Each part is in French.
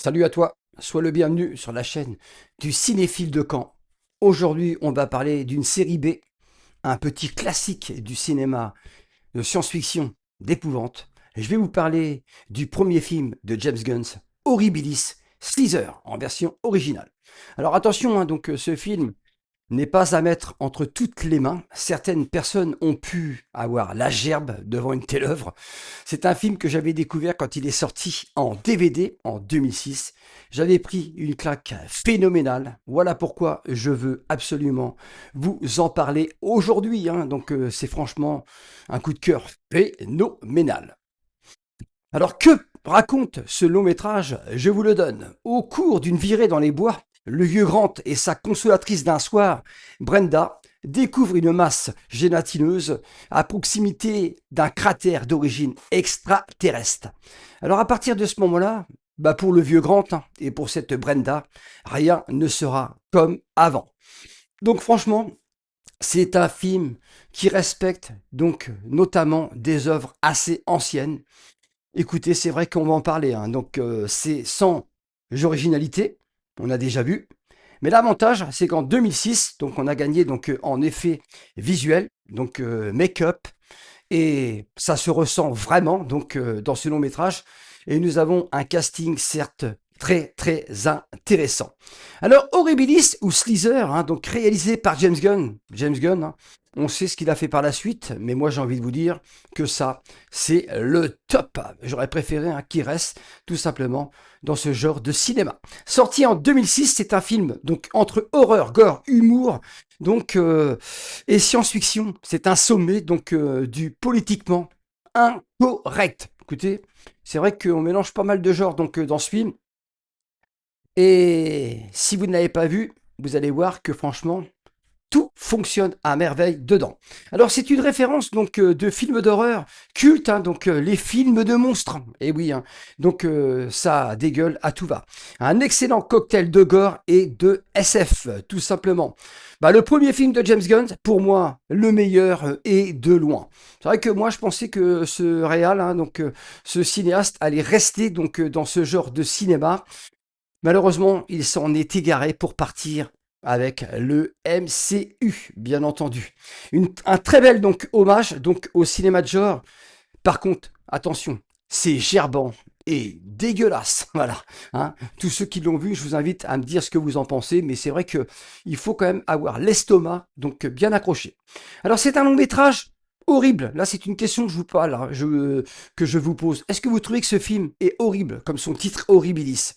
Salut à toi, sois le bienvenu sur la chaîne du cinéphile de Caen. Aujourd'hui, on va parler d'une série B, un petit classique du cinéma de science-fiction d'épouvante. Je vais vous parler du premier film de James Gunn, Horribilis, Slither, en version originale. Alors attention, donc ce film n'est pas à mettre entre toutes les mains. Certaines personnes ont pu avoir la gerbe devant une telle œuvre. C'est un film que j'avais découvert quand il est sorti en DVD en 2006. J'avais pris une claque phénoménale. Voilà pourquoi je veux absolument vous en parler aujourd'hui. Donc c'est franchement un coup de cœur phénoménal. Alors que raconte ce long métrage? Je vous le donne. Au cours d'une virée dans les bois, le vieux Grant et sa consolatrice d'un soir, Brenda, découvrent une masse gélatineuse à proximité d'un cratère d'origine extraterrestre. Alors à partir de ce moment-là, pour le vieux Grant et pour cette Brenda, rien ne sera comme avant. Donc franchement, c'est un film qui respecte donc notamment des œuvres assez anciennes. Écoutez, c'est vrai qu'on va en parler, donc c'est sans originalité, on a déjà vu. Mais l'avantage, c'est qu'en 2006, donc on a gagné donc en effet visuel, donc make-up, et ça se ressent vraiment donc dans ce long métrage. Et nous avons un casting certes très intéressant. Alors Horribilis ou Slither, donc réalisé par James Gunn. James Gunn, on sait ce qu'il a fait par la suite, mais moi j'ai envie de vous dire que ça, c'est le top. J'aurais préféré qu'il reste tout simplement dans ce genre de cinéma. Sorti en 2006, c'est un film donc entre horreur, gore, humour, donc et science-fiction. C'est un sommet donc du politiquement incorrect. Écoutez, c'est vrai qu'on mélange pas mal de genres donc dans ce film. Et si vous ne l'avez pas vu, vous allez voir que franchement, tout fonctionne à merveille dedans. Alors c'est une référence donc de films d'horreur culte, donc les films de monstres. Et oui, donc ça dégueule à tout va. Un excellent cocktail de gore et de SF, tout simplement. Le premier film de James Gunn, pour moi, le meilleur et de loin. C'est vrai que moi je pensais que ce réal, donc ce cinéaste allait rester donc dans ce genre de cinéma. Malheureusement, il s'en est égaré pour partir avec le MCU, bien entendu. Un très bel donc hommage donc au cinéma de genre. Par contre, attention, c'est gerbant et dégueulasse. Voilà. Tous ceux qui l'ont vu, je vous invite à me dire ce que vous en pensez, mais c'est vrai que il faut quand même avoir l'estomac donc bien accroché. Alors c'est un long métrage horrible. Là, c'est une question que je vous parle, que je vous pose. Est-ce que vous trouvez que ce film est horrible, comme son titre Horribilis?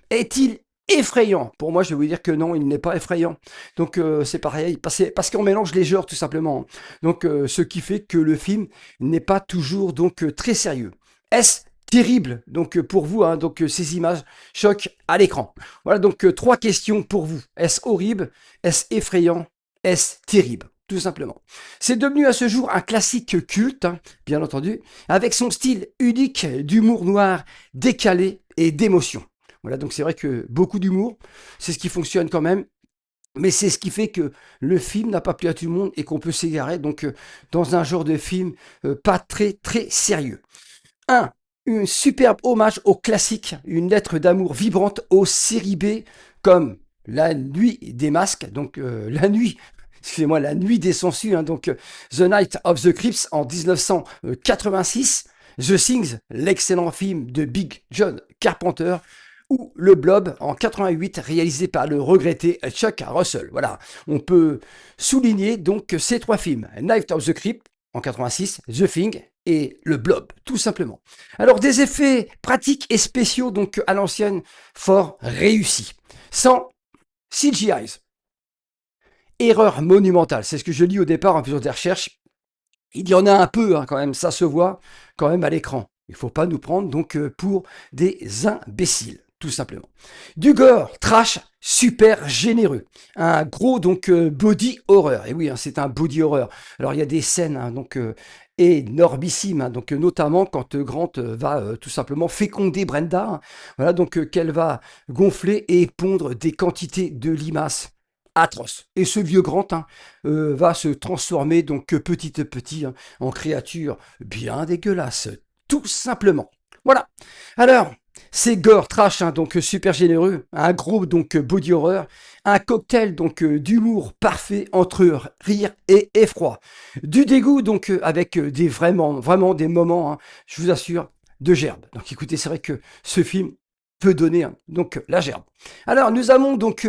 Est-il effrayant? Pour moi, je vais vous dire que non, il n'est pas effrayant. Donc c'est pareil, parce qu'on mélange les genres tout simplement. Donc ce qui fait que le film n'est pas toujours donc très sérieux. Est-ce terrible donc pour vous, donc ces images choquent à l'écran? Voilà donc trois questions pour vous. Est-ce horrible? Est-ce effrayant? Est-ce terrible? Tout simplement. C'est devenu à ce jour un classique culte, bien entendu, avec son style unique d'humour noir, décalé et d'émotion. Voilà, donc c'est vrai que beaucoup d'humour, c'est ce qui fonctionne quand même. Mais c'est ce qui fait que le film n'a pas plu à tout le monde et qu'on peut s'égarer donc dans un genre de film pas très sérieux. Un superbe hommage au classique, une lettre d'amour vibrante aux séries B comme La Nuit des Masques, donc la nuit, excusez-moi, La Nuit des Sangsues, donc The Night of the Crips en 1986, The Things, l'excellent film de Big John Carpenter, ou Le Blob en 88, réalisé par le regretté Chuck Russell. Voilà, on peut souligner donc ces trois films, Night of the Crypt en 86, The Thing et Le Blob, tout simplement. Alors des effets pratiques et spéciaux donc à l'ancienne, fort réussis, sans CGI. Erreur monumentale, c'est ce que je lis au départ en faisant des recherches. Il y en a un peu quand même, ça se voit quand même à l'écran. Il ne faut pas nous prendre donc pour des imbéciles, tout simplement. Du gore, trash, super généreux. Un gros donc body horror. Et oui, c'est un body horror. Alors il y a des scènes donc énormissimes, donc notamment quand Grant va tout simplement féconder Brenda. Voilà donc qu'elle va gonfler et pondre des quantités de limaces atroce. Et ce vieux Grant va se transformer donc petit à petit en créature bien dégueulasse, tout simplement. Voilà. Alors, C'est gore, trash, hein, donc super généreux, un gros donc body horror, un cocktail donc d'humour parfait entre rire et effroi. Du dégoût donc avec des vraiment des moments, hein, je vous assure, de gerbe. Donc écoutez, c'est vrai que ce film peut donner hein, donc la gerbe. Alors nous avons donc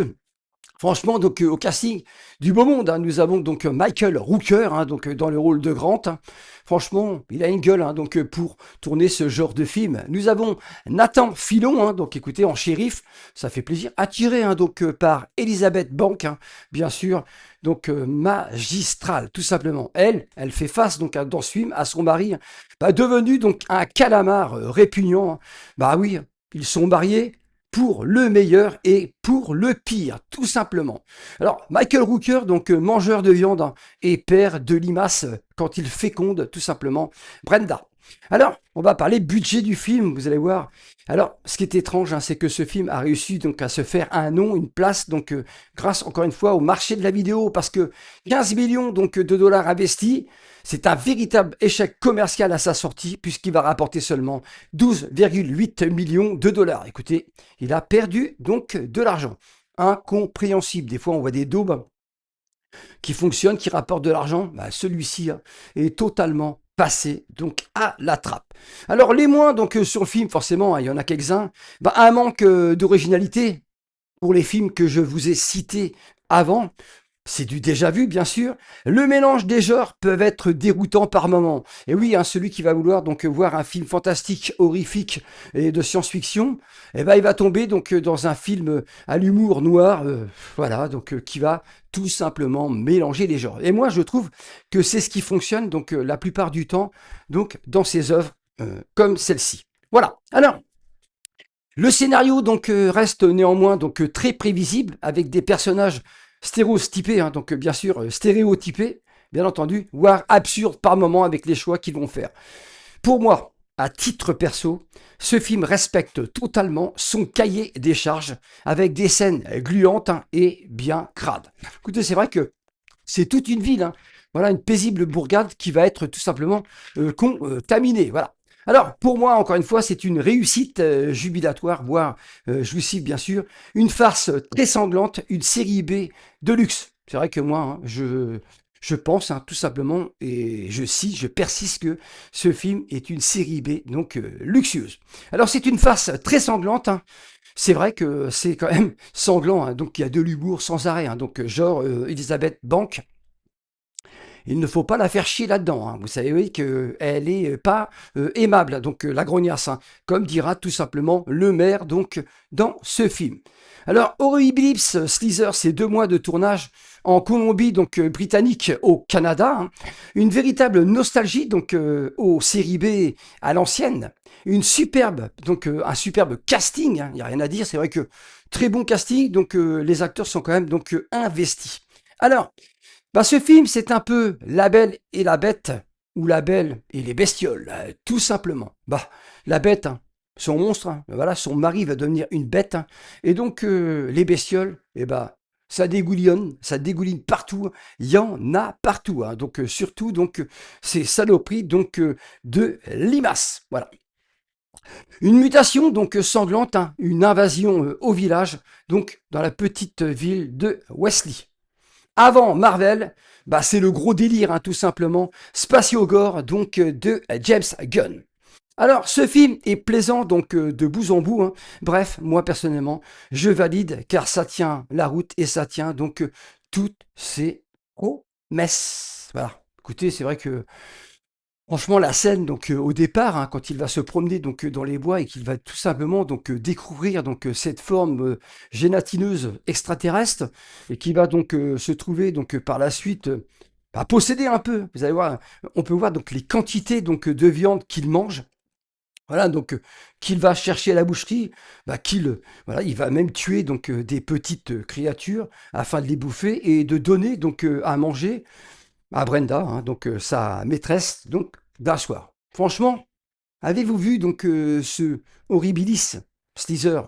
franchement, donc au casting du beau monde, hein, nous avons donc Michael Rooker, hein, donc dans le rôle de Grant. Hein. Franchement, il a une gueule hein, donc pour tourner ce genre de film. Nous avons Nathan Filon, hein, donc écoutez en shérif, ça fait plaisir, attiré hein, donc par Elizabeth Banks, hein, bien sûr, donc magistrale tout simplement. Elle fait face donc dans ce film à son mari, bah, devenu donc un calamar répugnant. Hein. Bah oui, ils sont mariés pour le meilleur et pour le pire, tout simplement. Alors, Michael Rooker, donc mangeur de viande hein, et père de limaces quand il féconde tout simplement Brenda. Alors, on va parler budget du film, vous allez voir. Alors, ce qui est étrange, hein, c'est que ce film a réussi donc à se faire un nom, une place, donc grâce encore une fois au marché de la vidéo, parce que 15 millions donc de dollars investis, c'est un véritable échec commercial à sa sortie, puisqu'il va rapporter seulement 12,8 millions de dollars. Écoutez, il a perdu donc de l'argent. Incompréhensible. Des fois, on voit des daubes qui fonctionnent, qui rapportent de l'argent. Bah, celui-ci hein, est totalement passé donc à la trappe. Alors les moins donc sur le film, forcément, hein, il y en a quelques-uns. Bah, un manque d'originalité pour les films que je vous ai cités avant. C'est du déjà vu, bien sûr. Le mélange des genres peut être déroutant par moments. Et oui, hein, celui qui va vouloir donc voir un film fantastique, horrifique et de science-fiction, eh ben, il va tomber donc dans un film à l'humour noir, voilà, donc qui va tout simplement mélanger les genres. Et moi, je trouve que c'est ce qui fonctionne donc la plupart du temps, donc dans ces œuvres comme celle-ci. Voilà. Alors, le scénario donc reste néanmoins donc très prévisible avec des personnages stéréotypés, hein, donc bien sûr stéréotypés, bien entendu, voire absurdes par moments avec les choix qu'ils vont faire. Pour moi, à titre perso, ce film respecte totalement son cahier des charges avec des scènes gluantes hein, et bien crades. Écoutez, c'est vrai que c'est toute une ville, hein. Voilà, une paisible bourgade qui va être tout simplement contaminée. Voilà. Alors, pour moi, encore une fois, c'est une réussite jubilatoire, voire jouissive, bien sûr. Une farce très sanglante, une série B de luxe. C'est vrai que moi, hein, je pense hein, tout simplement, et je persiste que ce film est une série B, donc luxueuse. Alors, c'est une farce très sanglante. Hein. C'est vrai que c'est quand même sanglant, hein, donc il y a de l'humour sans arrêt. Hein, donc, genre, Elisabeth Banks, il ne faut pas la faire chier là-dedans. Hein. Vous savez oui, qu'elle est pas aimable, donc la grognasse, hein, comme dira tout simplement le maire donc dans ce film. Alors, Horribilis Slither, c'est 2 mois de tournage en Colombie, donc britannique au Canada. Hein. Une véritable nostalgie donc aux séries B à l'ancienne. Une superbe, donc un superbe casting, il n'y a rien à dire. C'est vrai que très bon casting, donc les acteurs sont quand même donc investis. Alors, bah, ce film, c'est un peu La Belle et la Bête, ou La Belle et les Bestioles, tout simplement. Bah, la bête, hein, son monstre, hein, voilà, son mari va devenir une bête, hein, et donc les bestioles, eh bah, ça dégouline partout, il y en a partout, hein, donc surtout donc ces saloperies donc de limaces, voilà. Une mutation donc sanglante, hein, une invasion au village, donc dans la petite ville de Wesley. Avant Marvel, bah c'est le gros délire, hein, tout simplement. Spatio-gore, donc de James Gunn. Alors, ce film est plaisant, donc de bout en bout. Hein. Bref, moi personnellement, je valide car ça tient la route et ça tient donc toutes ces promesses. Voilà. Écoutez, c'est vrai que franchement, la scène, donc au départ, hein, quand il va se promener donc dans les bois et qu'il va tout simplement donc découvrir donc cette forme gélatineuse extraterrestre et qui va donc se trouver donc par la suite bah, posséder un peu. Vous allez voir, on peut voir donc les quantités donc de viande qu'il mange. Voilà, donc qu'il va chercher à la boucherie, bah, voilà, il va même tuer donc des petites créatures afin de les bouffer et de donner donc à manger à Brenda, hein, donc sa maîtresse, donc d'un soir. Franchement, avez-vous vu donc ce Horribilis Slither?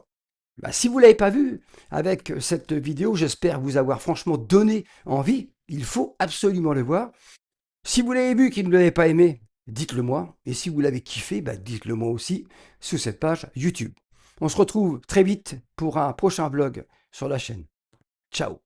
Bah, si vous l'avez pas vu, avec cette vidéo, j'espère vous avoir franchement donné envie. Il faut absolument le voir. Si vous l'avez vu et que vous ne l'avez pas aimé, dites-le moi. Et si vous l'avez kiffé, bah, dites-le moi aussi sur cette page YouTube. On se retrouve très vite pour un prochain vlog sur la chaîne. Ciao.